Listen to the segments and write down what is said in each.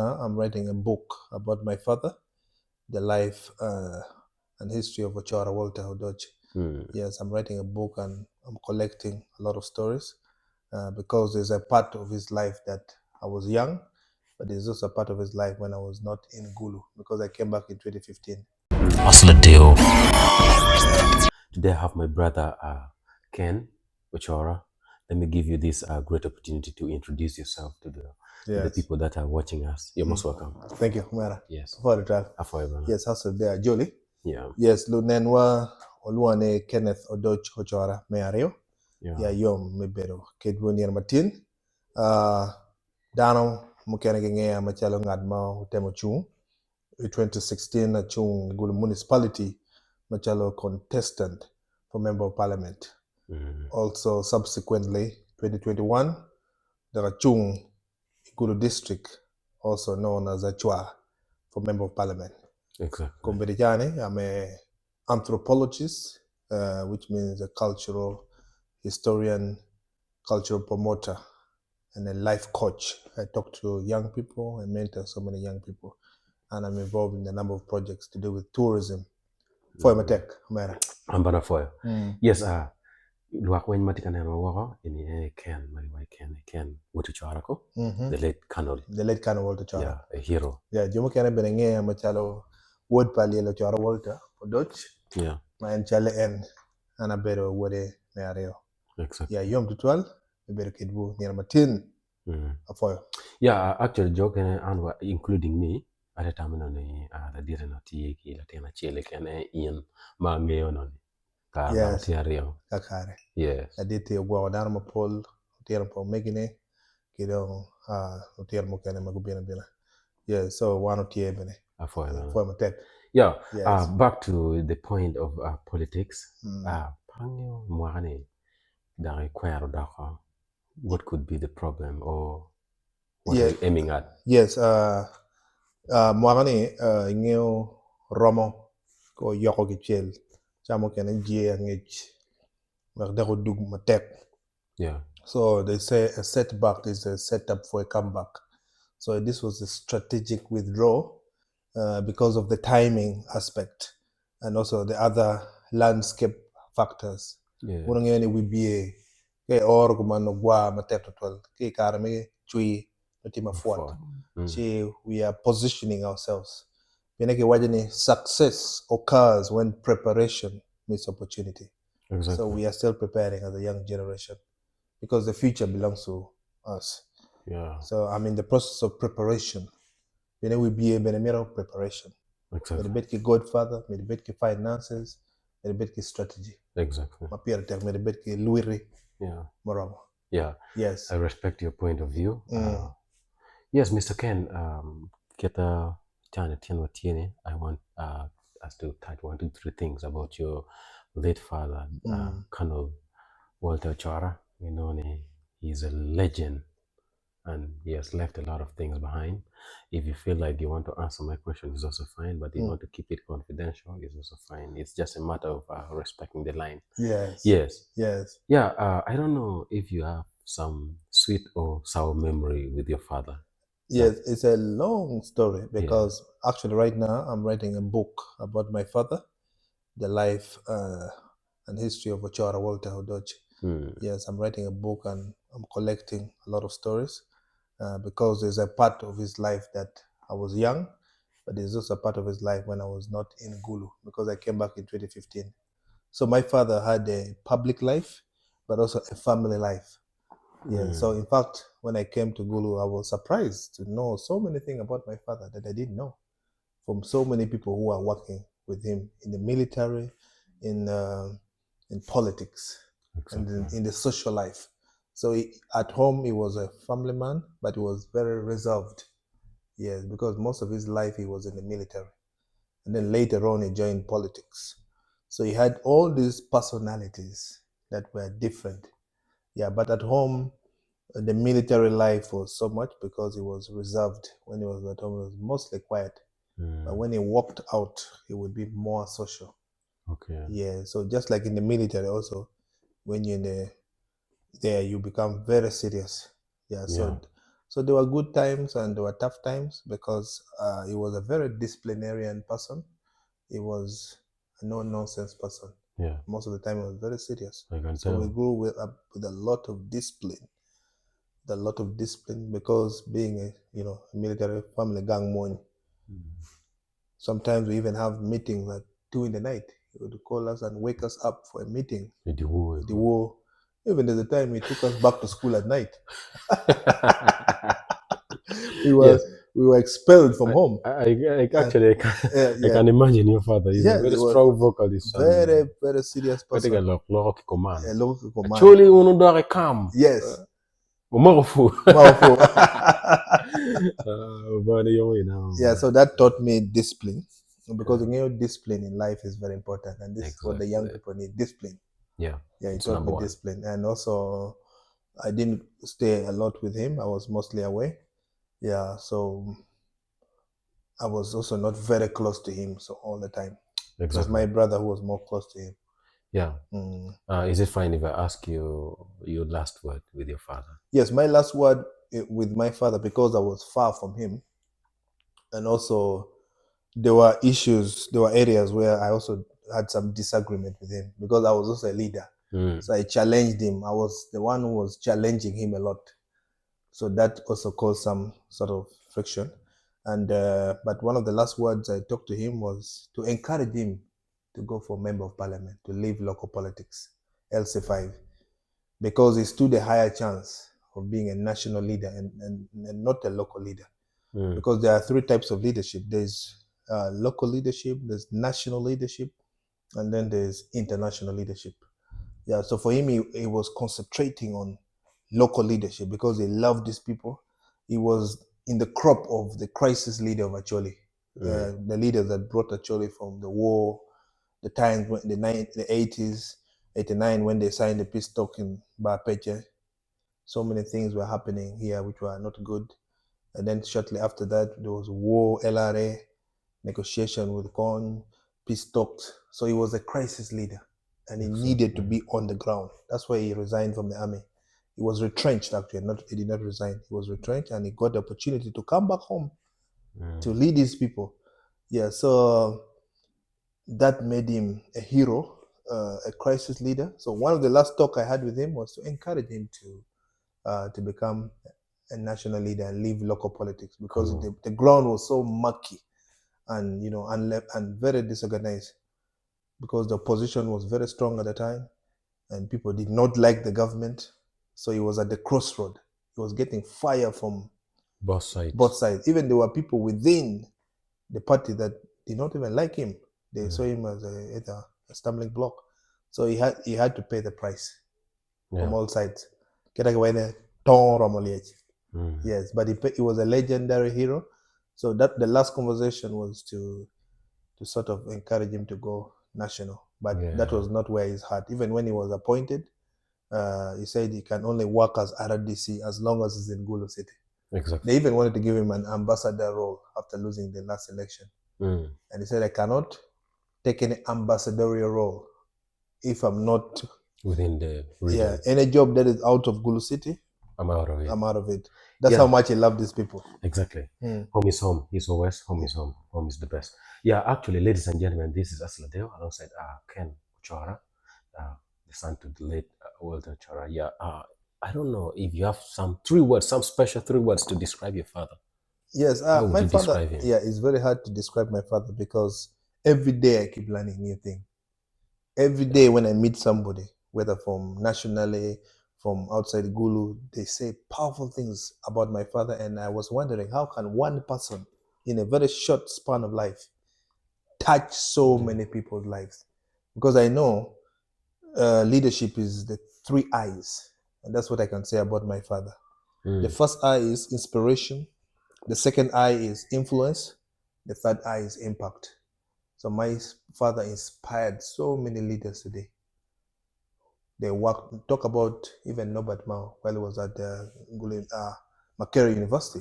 I'm writing a book about my father, the life and history of OCHORA Walter Odochi. Yes, I'm writing a book and I'm collecting a lot of stories because there's a part of his life that I was young, but there's also a part of his life when I was not in Gulu because I came back in 2015. Today I have my brother Ken OCHORA. Let me give you this great opportunity to introduce yourself to the people that are watching us. You're most welcome. Thank you, Mara. Yes. For the drive. Yes, how's there, Jolie? Yeah. Yes, Lunenwa Oluane Kenneth Odoch OCHORA Meario. Yeah, yom mebero kedwo nier matin. Dano mukene ngea machalo ngad ma utemo chung. 2016 achung Gulu municipality machalo contestant for member of parliament. Also subsequently 2021 the Chung Gulu district, also known as Achua, for member of parliament. Exactly. Kombedijane, I'm a anthropologist, which means a cultural historian, cultural promoter, and a life coach. I talk to young people and mentor so many young people, and I'm involved in a number of projects to do with tourism. For Matek, Mera. Ambana foya. Yes, luak wen matika na wako ini Ken, my Ken Wuti Chwarako, the late Colonel. The late Colonel Walter Chara. Yeah, a hero. Yeah, Jomo Kene Benenge machalo word pali lo Chara Walter for Dutch. Yeah. My chale en anabero wode meareo. Exactly. Yeah, yom tutual bero kidbu near matin. Afoyo. Yeah, actually joke and including me at the time no la dire no ti ki la tena chele kene in ma ngeo no ka ba ti ario Kakare. Yes. Aditi ogwa darma pol tier po megine kido tier mo kene magubina bina. Yeah, so one tie bene. Afoyo. For Matek. Yeah. Yes. Back to the point of politics. Pangyo mwani da require da what could be the problem or what are you aiming at? Yes, mwagani ngeo romo ko yoko gichel chamo kene jie ngich magdako dug Matek. Yeah. So they say a setback is a setup for a comeback. So this was a strategic withdrawal because of the timing aspect and also the other landscape factors. Unangeni wibie ke or kumano gwa Matek total ke karame chui natima fuat. We are positioning ourselves. Success occurs when preparation meets opportunity. Exactly. So we are still preparing as a young generation because the future belongs to us. Yeah. So I'm in the process of preparation. We be a mirror of preparation. Exactly. Medibetki godfather, medibetki finances, medibetki strategy. Exactly. Medibetki luiri. Yeah. Moramo. Yeah. Yes. I respect your point of view. Yes, Mr. Ken, I want us to touch 1, 2, 3 things about your late father, Colonel Walter OCHORA. You know, he's a legend and he has left a lot of things behind. If you feel like you want to answer my question, it's also fine, but you want to keep it confidential, it's also fine. It's just a matter of respecting the line. Yes. Yes. Yes. Yeah, I don't know if you have some sweet or sour memory with your father. Yes, it's a long story because actually right now I'm writing a book about my father, the life and history of OCHORA Walter Odochi. Yes, I'm writing a book and I'm collecting a lot of stories because there's a part of his life that I was young, but there's also a part of his life when I was not in Gulu because I came back in 2015. So my father had a public life, but also a family life. Yeah. So in fact, when I came to Gulu, I was surprised to know so many things about my father that I didn't know from so many people who are working with him in the military, in politics, and in the social life. So at home, he was a family man, but he was very reserved. Yes, because most of his life he was in the military. And then later on, he joined politics. So he had all these personalities that were different. Yeah, but at home, the military life was so much because he was reserved. When he was at home, he was mostly quiet. But when he walked out, he would be more social. Okay. Yeah, so just like in the military also, when you're there, you become very serious. Yeah, So there were good times and there were tough times because he was a very disciplinarian person. He was a no-nonsense person. Yeah. Most of the time, he was very serious. I can So tell. we grew up with a lot of discipline. Because being a military family gang mourn. Sometimes we even have meetings at 2 in the night. He would call us and wake us up for a meeting. The war. Even there's a time he took us back to school at night. Yes. We were expelled from home. I actually I can imagine your father. He's a Yes, very he was strong vocalist very, and very serious person. a local command. A local command. Actually, one do come. Yes. Powerful. Yeah, so that taught me discipline. Because discipline in life is very important, and this is what the young people need: discipline. Yeah, it taught me discipline. And also I didn't stay a lot with him. I was mostly away. Yeah, so I was also not very close to him so all the time. It was my brother who was more close to him. Yeah. Is it fine if I ask you your last word with your father? Yes, my last word with my father, because I was far from him, and also there were areas where I also had some disagreement with him, because I was also a leader. So I challenged him. I was the one who was challenging him a lot. So that also caused some sort of friction. And but one of the last words I talked to him was to encourage him to go for member of parliament, to leave local politics, LC5, because he stood a higher chance of being a national leader and not a local leader. Because there are three types of leadership. There's local leadership, there's national leadership, and then there's international leadership. Yeah, so for him, he was concentrating on local leadership because he loved these people. He was in the crop of the crisis leader of Acholi, the leader that brought Acholi from the war, the times when the 80s, 89, when they signed the peace talk in Bapeche. So many things were happening here which were not good. And then shortly after that, there was war, LRA, negotiation with CON, peace talks. So he was a crisis leader, and he needed to be on the ground. That's why he resigned from the army. He was retrenched, actually. He did not resign. He was retrenched, and he got the opportunity to come back home to lead his people. Yeah, so that made him a hero, a crisis leader. So one of the last talk I had with him was to encourage him to become a national leader and leave local politics, because the ground was so murky and and very disorganized, because the opposition was very strong at the time and people did not like the government. So he was at the crossroad. He was getting fire from both sides. Even there were people within the party that did not even like him. They saw him as a stumbling block. So he had to pay the price from all sides. Yes, but he was a legendary hero. So that the last conversation was to sort of encourage him to go national. But that was not where his heart. Even when he was appointed, he said he can only work as RDC as long as he's in Gulu City. Exactly. They even wanted to give him an ambassador role after losing the last election. And he said, I cannot take any ambassadorial role if I'm not within the region. Yeah, any job that is out of Gulu City, I'm out of it. I'm out of it. That's how much he loved these people. Exactly. Home is home. He's always home is home. Home is the best. Yeah, actually, ladies and gentlemen, this is Asladeo alongside Ken OCHORA, the son to the late Walter OCHORA. Yeah, I don't know if you have some special 3 words to describe your father. Yes, my father. Yeah, it's very hard to describe my father because every day I keep learning new things. Every day when I meet somebody, whether from nationally, from outside Gulu, they say powerful things about my father. And I was wondering, how can one person in a very short span of life touch so many people's lives? Because I know leadership is the 3 I's. And that's what I can say about my father. The first I is inspiration. The second I is influence. The third I is impact. So my father inspired so many leaders today. They talk about even Norbert Mao while he was at Makerere University.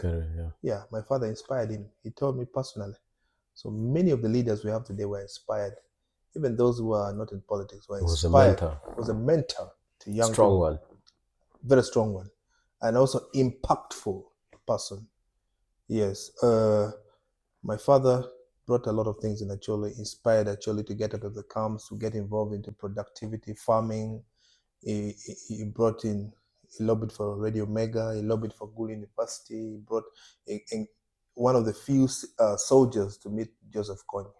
Yeah, my father inspired him. He told me personally. So many of the leaders we have today were inspired. Even those who are not in politics were inspired. It was a mentor to young people. Strong one. Very strong one. And also impactful. person. Yes. My father brought a lot of things in Acholi, inspired Acholi to get out of the camps, to get involved into productivity, farming. He brought in, he lobbied for Radio Mega, he lobbied for Gul University, he brought one of the few soldiers to meet Joseph Kony.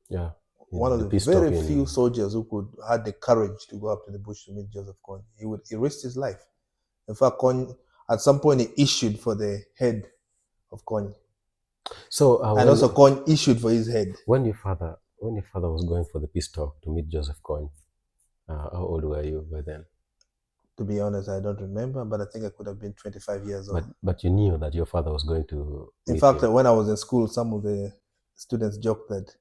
Yeah. One of the very few soldiers who had the courage to go up to the bush to meet Joseph Kony. He risked his life. In fact, Kony, at some point, he issued for the head of Kony. So and also Kony issued for his head. When your father was going for the peace talk to meet Joseph Kony, how old were you by then? To be honest, I don't remember, but I think I could have been 25 years old. But you knew that your father was going to meet In fact, when I was in school, some of the students joked that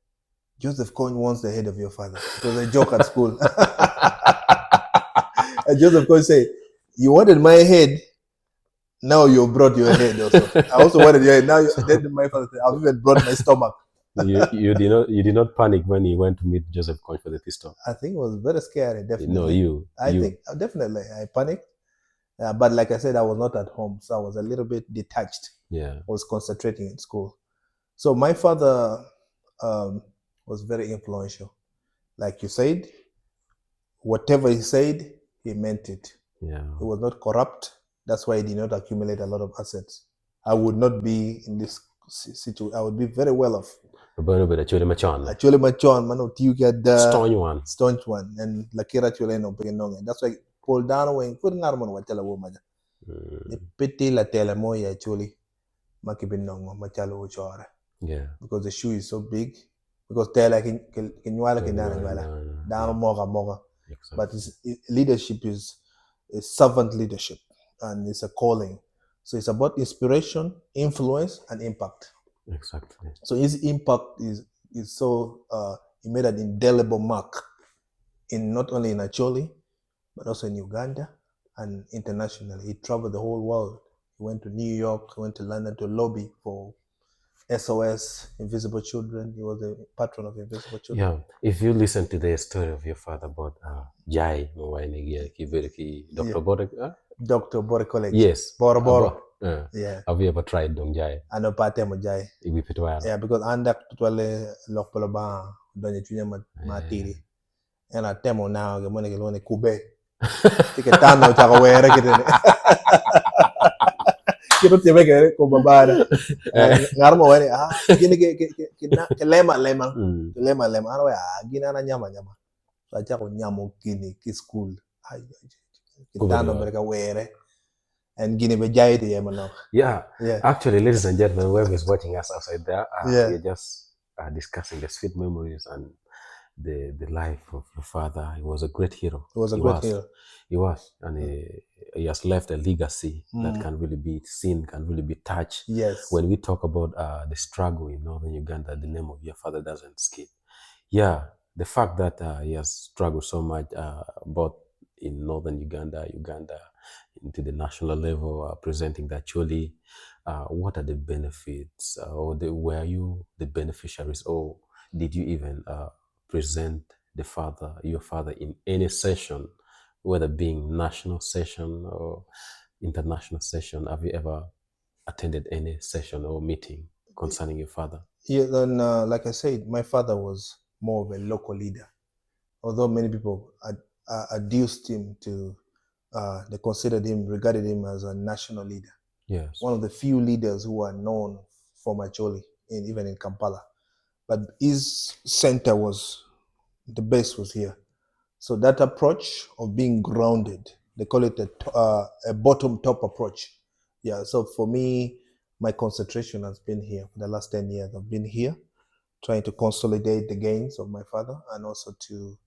Joseph Kony wants the head of your father. It was a joke at school. And Joseph Kony said, you wanted my head, now you brought your head also. I also wanted your head. Now then my father said, I've even brought my stomach. you did not panic when you went to meet Joseph Kony for the peace talk? I think it was very scary, definitely. No, I think definitely I panicked. But like I said, I was not at home, so I was a little bit detached. Yeah. I was concentrating in school. So my father was very influential. Like you said, whatever he said, he meant it. Yeah. He was not corrupt. That's why he did not accumulate a lot of assets. I would not be in this situation. I would be very well off. Actually, machon, man, you get the staunch one, and lakira chule no peke. That's why Paul Dano when put ngarman watela wo maja. The pity la tele mo ya actually makibin nongo machalo OCHORA. Yeah. Because the shoe is so big. Because tele kinwala kinana down moga. But leadership is servant leadership, and it's a calling. So it's about inspiration, influence, and impact. Exactly. So his impact is so he made an indelible mark in not only in Acholi, but also in Uganda and internationally. He traveled the whole world. He went to New York, he went to London to lobby for SOS, Invisible Children. He was the patron of Invisible Children. Yeah, if you listen to the story of your father about Jai, Dr. Bore, Dr. Bore College. Yes. Boro. Yeah. Have you ever tried Dong Jai? Ano pate mo Jai. Yeah, because andak tutwale lokpolo ba donye chunya matiri. And I temo now ke mone ke lone kube. Tike tano chako were kitene. Kito tibe ke ko babara. Ngarmo wani gini ke lema. Ano gina na nyama. So chako nyamo gini ki school. Kitano bereka were. And gini be jai di yemano. Yeah. Actually, ladies and gentlemen, whoever is watching us outside there, we're just discussing the sweet memories and the life of your father. He was a great hero. He was a great hero. He was, and he has left a legacy that can really be seen, can really be touched. Yes. When we talk about the struggle in northern Uganda, the name of your father doesn't skip. Yeah, the fact that he has struggled so much, both in northern Uganda, into the national level, presenting that actually, what are the benefits, or were you the beneficiaries, or did you even present your father in any session, whether being national session or international session? Have you ever attended any session or meeting concerning your father? Yeah, then like I said, my father was more of a local leader. Although many people adduced him to, they regarded him as a national leader. Yes. One of the few leaders who are known for Macholi, even in Kampala. But his center the base was here. So that approach of being grounded, they call it a bottom-top approach. Yeah, so for me, my concentration has been here for the last 10 years. I've been here trying to consolidate the gains of my father and also to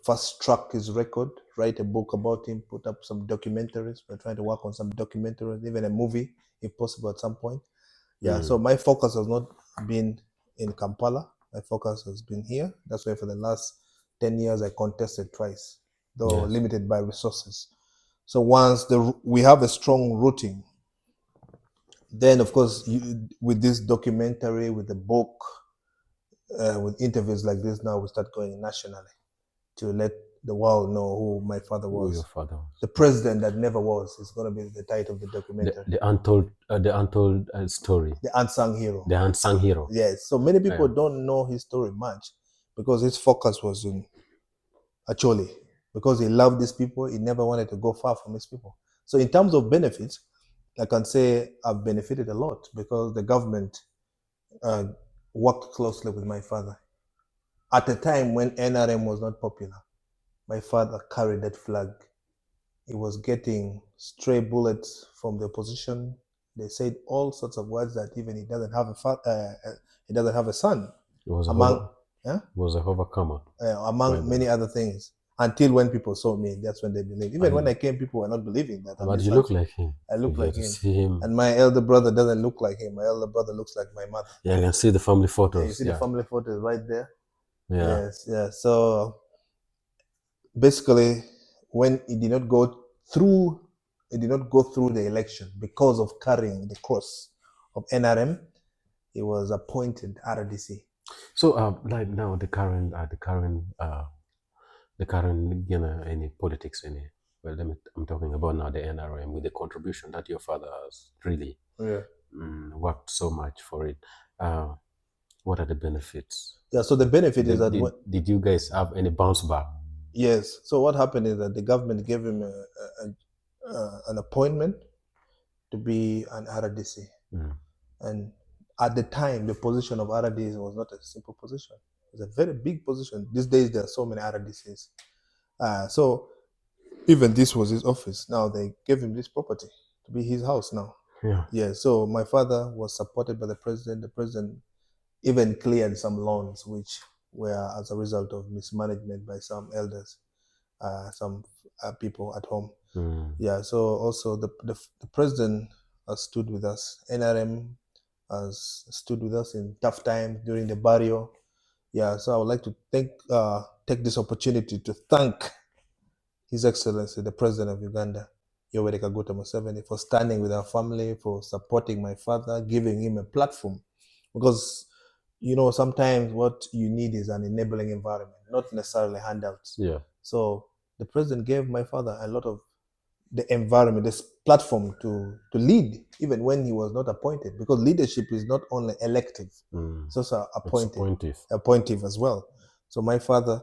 fast track his record, write a book about him, put up some documentaries. We're trying to work on some documentaries, even a movie, if possible, at some point. Yeah, so my focus has not been in Kampala. My focus has been here. That's why for the last 10 years, I contested twice, though limited by resources. So once we have a strong rooting, then of course, with this documentary, with the book, with interviews like this, now we start going nationally to let the world know who my father Who your was. father was. The president that never was is going to be the title of the documentary. The untold story. The unsung hero. The unsung hero. Yes. So many people don't know his story much because his focus was in Acholi. Because he loved these people, he never wanted to go far from his people. So in terms of benefits, I can say I've benefited a lot because the government worked closely with my father. At a time when NRM was not popular, my father carried that flag. He was getting stray bullets from the opposition. They said all sorts of words that even he doesn't have he doesn't have a son. It was a overcomer. Among many other things. Until when people saw me, that's when they believed. Even when I came, people were not believing that. But you look like him. I look like him. See him. And my elder brother doesn't look like him. My elder brother looks like my mother. Yeah, I can see the family photos. Yeah, you see the family photos right there? Yeah. Yes, yeah. So basically, when he did not go through the election because of carrying the cross of NRM, he was appointed RDC. So, like now, the current, any politics in it. Well, I'm talking about now the NRM with the contribution that your father has really worked so much for it. What are the benefits? Yeah, so the benefit is that did you guys have any bounce back? Yes. So what happened is that the government gave him an appointment to be an RDC. And at the time, the position of RDC was not a simple position. It was a very big position. These days, there are so many RDCs. So even this was his office. Now they gave him this property to be his house now. Yeah. So my father was supported by the president. The president even cleared some loans which were as a result of mismanagement by some elders, some people at home. Yeah. So also the president has stood with us. NRM has stood with us in tough times during the barrio. Yeah. So I would like to take this opportunity to thank His Excellency, the President of Uganda, Yoweri Kaguta Museveni, for standing with our family, for supporting my father, giving him a platform. Because, sometimes what you need is an enabling environment, not necessarily handouts. Yeah. So the president gave my father a lot of the environment, this platform to lead, even when he was not appointed. Because leadership is not only elective, it's also appointive as well. So my father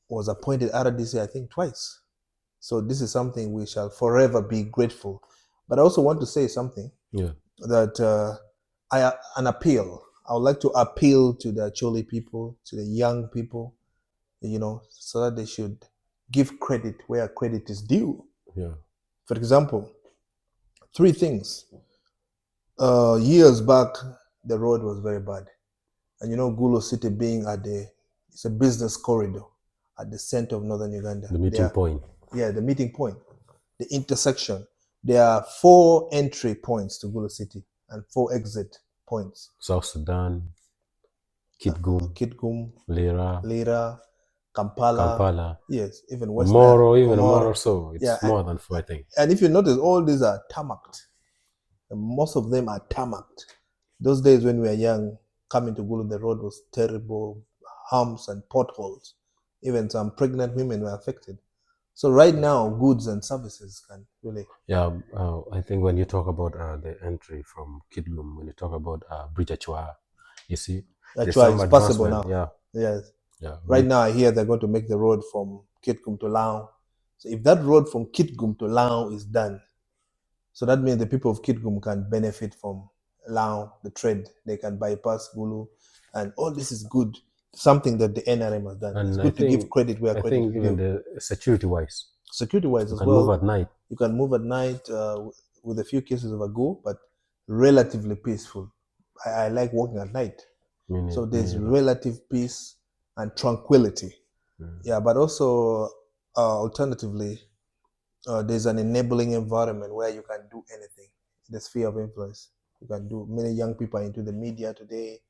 was appointed RDC, I think, twice. So this is something we shall forever be grateful. But I also want to say something that an appeal. I would like to appeal to the Acholi people, to the young people, so that they should give credit where credit is due. Yeah. For example, 3 things. Years back, the road was very bad. And Gulu City being it's a business corridor at the center of northern Uganda. The meeting point. Yeah, the meeting point. The intersection. There are 4 entry points to Gulu City and 4 exit points. South Sudan, Kitgum, Lira, Kampala. Yes, even West Moro. So it's more than 4, I think. And if you notice, all these are tarmacked. And most of them are tarmacked. Those days when we were young, coming to Gulu, the road was terrible, humps and potholes. Even some pregnant women were affected. So right now, goods and services can really... Yeah, I think when you talk about the entry from Kitgum, when you talk about Bridge Achua, you see, it's possible now. Yeah. Yes. Yeah. Right now, I hear they're going to make the road from Kitgum to Lao. So if that road from Kitgum to Lao is done, so that means the people of Kitgum can benefit from Lao, the trade. They can bypass Gulu, and all this is good. Something that the NRM has done. And it's good to give credit where credit is due. I think even the security-wise as well. You can move at night. You can move at night with a few cases of ago, but relatively peaceful. I like walking at night. So there's relative peace and tranquility. Yeah, but also alternatively, there's an enabling environment where you can do anything. The sphere of influence. You can do. Many young people are into the media today.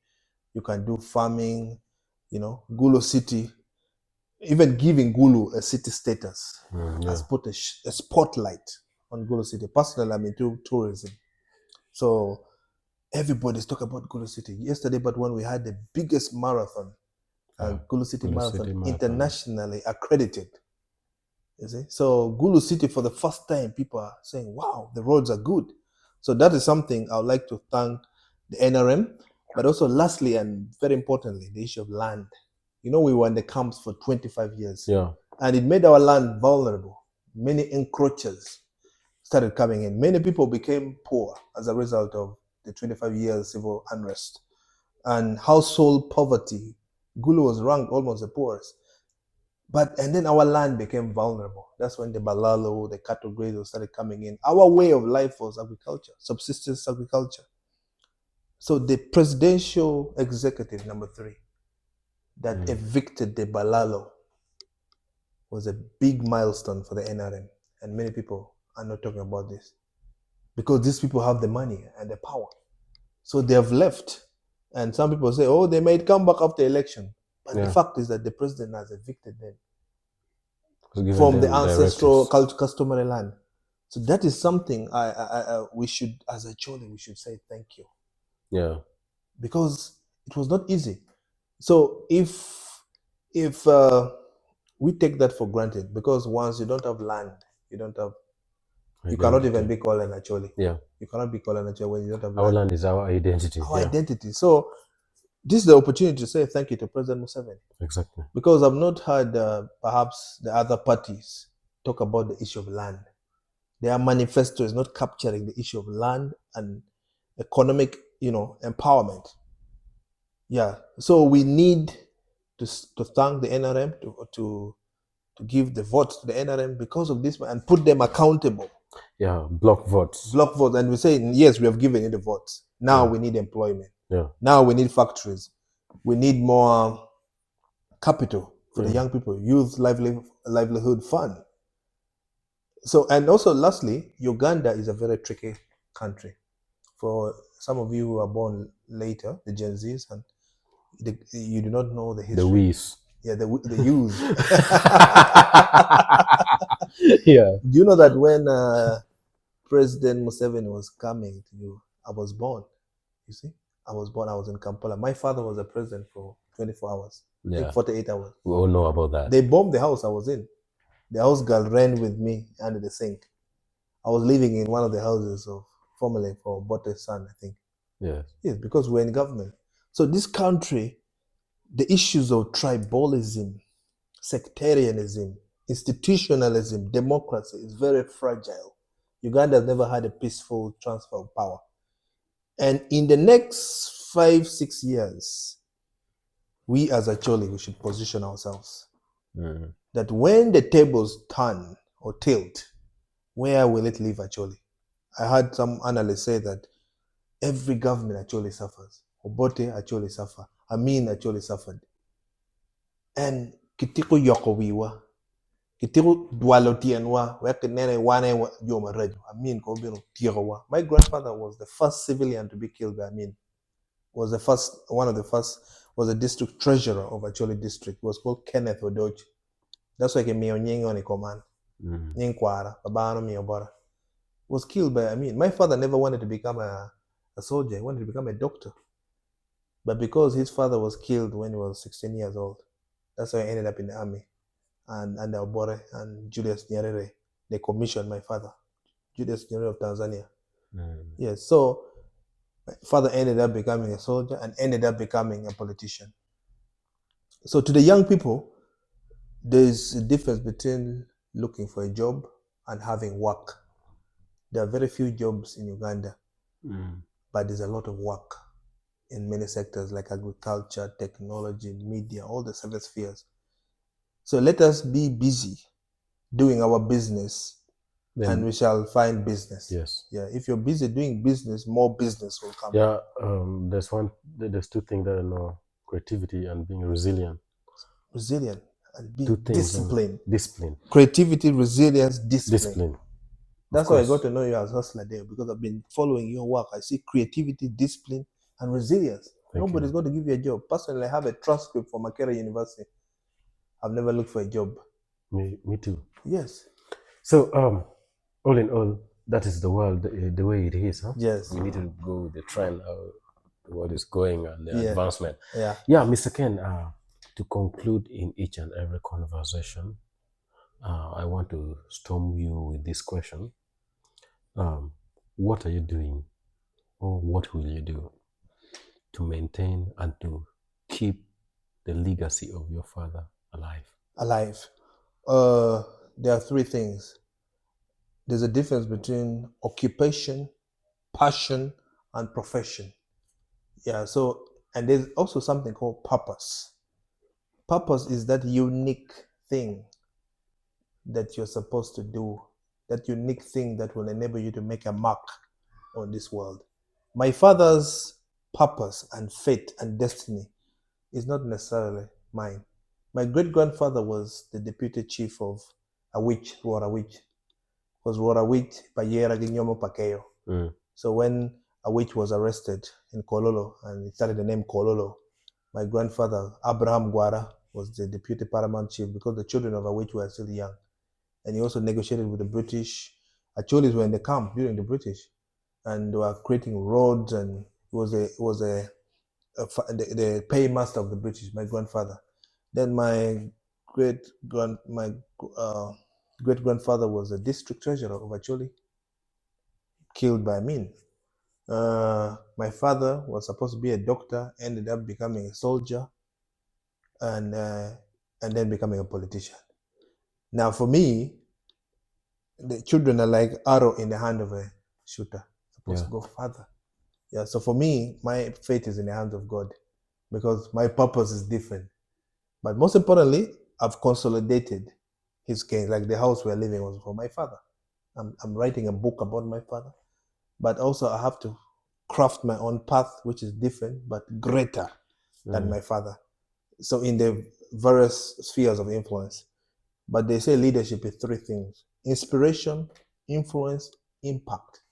You can do farming. Gulu City, even giving Gulu a city status has put a spotlight on Gulu City. Personally, I'm into tourism. So everybody's talking about Gulu City. Yesterday, but when we had the biggest marathon, Gulu City Marathon, internationally accredited. You see, so Gulu City, for the first time, people are saying, "Wow, the roads are good." So that is something I would like to thank the NRM, but also lastly and very importantly, the issue of land. You know, we were in the camps for 25 years, and it made our land vulnerable. Many encroachers started coming in. Many people became poor as a result of the 25 years civil unrest and household poverty. Gulu was ranked almost the poorest. And then our land became vulnerable. That's when the balalo, the cattle grazers started coming in. Our way of life was agriculture, subsistence agriculture. So the presidential executive number 3 that evicted the balalo was a big milestone for the NRM. And many people are not talking about this because these people have the money and the power. So they have left. And some people say, oh, they might come back after election. But the fact is that the president has evicted them from the ancestral customary land. So that is something we should, as a Chole, we should say thank you. Yeah. Because it was not easy. So if we take that for granted, because once you don't have land, you don't have, you cannot even be called an Acholi. Yeah. You cannot be called an Acholi when you don't have land. Our land is our identity. Our identity. So this is the opportunity to say thank you to President Museveni. Exactly. Because I've not heard perhaps the other parties talk about the issue of land. Their manifesto is not capturing the issue of land and economic, empowerment. Yeah. So we need to thank the NRM to give the votes to the NRM because of this and put them accountable. Yeah, block votes. Block votes. And we say, yes, we have given you the votes. Now we need employment. Yeah. Now we need factories. We need more capital for the young people, youth livelihood fund. So, and also lastly, Uganda is a very tricky country. For some of you who are born later, the Gen Zs, and you do not know the history. The Wees. Yeah, the youth. Yeah. Do you know that when President Museveni was coming to you, I was born. You see, I was born. I was in Kampala. My father was a president for 24 hours. I think 48 hours. We all know about that. They bombed the house I was in. The house girl ran with me under the sink. I was living in one of the houses of formerly for Bote's son, I think. Yes. Yes, because we're in government. So this country, the issues of tribalism, sectarianism, institutionalism, democracy is very fragile. Uganda has never had a peaceful transfer of power. And in the next 5-6 years, we as Acholi, we should position ourselves that when the tables turn or tilt, where will it leave Acholi? I heard some analysts say that every government actually suffers. Obote actually suffer. Amin actually suffered. And kitiko yokowiwa, kitiko dwalotianwa, wekenene wane yoma rejo. Amin kobino tirowa. My grandfather was the first civilian to be killed by Amin. Was the first, one of the first, was the district treasurer of Acholi district. It was called Kenneth Odoch. That's why came on a command. Ninkwara, babano miobora. Was killed by Amin. My father never wanted to become a soldier. He wanted to become a doctor. But because his father was killed when he was 16 years old, that's why he ended up in the army. And Obore and Julius Nyerere, they commissioned my father, Julius Nyerere of Tanzania. Yes, so my father ended up becoming a soldier and ended up becoming a politician. So to the young people, there's a difference between looking for a job and having work. There are very few jobs in Uganda, but there's a lot of work in many sectors like agriculture, technology, media, all the 7 spheres. So let us be busy doing our business, and we shall find business. Yes. Yeah. If you're busy doing business, more business will come. Yeah. There's 2 things that I know: creativity and being resilient. Resilient and being disciplined. Discipline. Creativity, resilience, discipline. That's why I got to know you as Hustler there, because I've been following your work. I see creativity, discipline, and resilience. Nobody's going to give you a job. Personally, I have a transcript from Makere University. I've never looked for a job. Me too. Yes. So, all in all, that is the world, the way it is, huh? Yes. We need to go with the trend, how the world is going, and the advancement. Yeah. Yeah, Mr. Ken, to conclude in each and every conversation, I want to storm you with this question. What are you doing, or what will you do to maintain and to keep the legacy of your father alive? Alive. There are three things. There's a difference between occupation, passion, and profession. Yeah, so, and there's also something called purpose. Purpose is that unique thing that you're supposed to do, that unique thing that will enable you to make a mark on this world. My father's purpose and fate and destiny is not necessarily mine. My great grandfather was the deputy chief of Awich, Ruarawich. Was Ruarawich Payera Ginyomo Pakeo. So when Awich was arrested in Kololo and he started the name Kololo, my grandfather, Abraham Guara, was the deputy paramount chief because the children of Awich were still young. And he also negotiated with the British. Acholis were in the camp during the British and they were creating roads, and the paymaster of the British, my grandfather. Then my great grandfather was a district treasurer of Acholi, killed by Amin. My father was supposed to be a doctor, ended up becoming a soldier, and then becoming a politician. Now, for me, the children are like arrow in the hand of a shooter, supposed to go further. Yeah. So for me, my fate is in the hands of God because my purpose is different. But most importantly, I've consolidated his gains. Like the house we're living was for my father. I'm writing a book about my father, but also I have to craft my own path, which is different but greater than my father. So in the various spheres of influence. But they say leadership is three things: inspiration, influence, impact.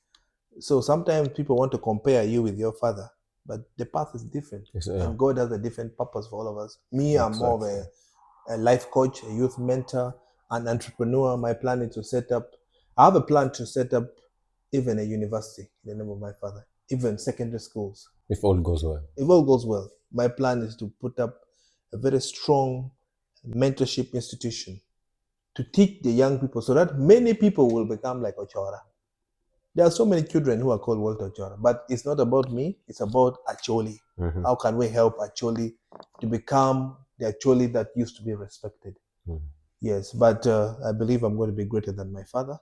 So sometimes people want to compare you with your father, but the path is different. And God has a different purpose for all of us. Me, I'm more of a life coach, a youth mentor, an entrepreneur. My plan is to I have a plan to set up even a university in the name of my father, even secondary schools. If all goes well. If all goes well, my plan is to put up a very strong mentorship institution to teach the young people so that many people will become like Ochora. There are so many children who are called Walter Ochora, but it's not about me, it's about Acholi. How can we help Acholi to become the Acholi that used to be respected? Yes, but I believe I'm going to be greater than my father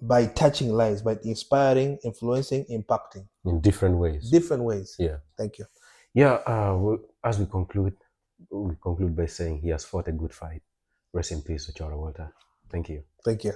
by touching lives, by inspiring, influencing, impacting. In different ways. Different ways. Yeah. Thank you. Yeah, as we conclude by saying he has fought a good fight. Rest in peace, Ochora Walter. Thank you. Thank you.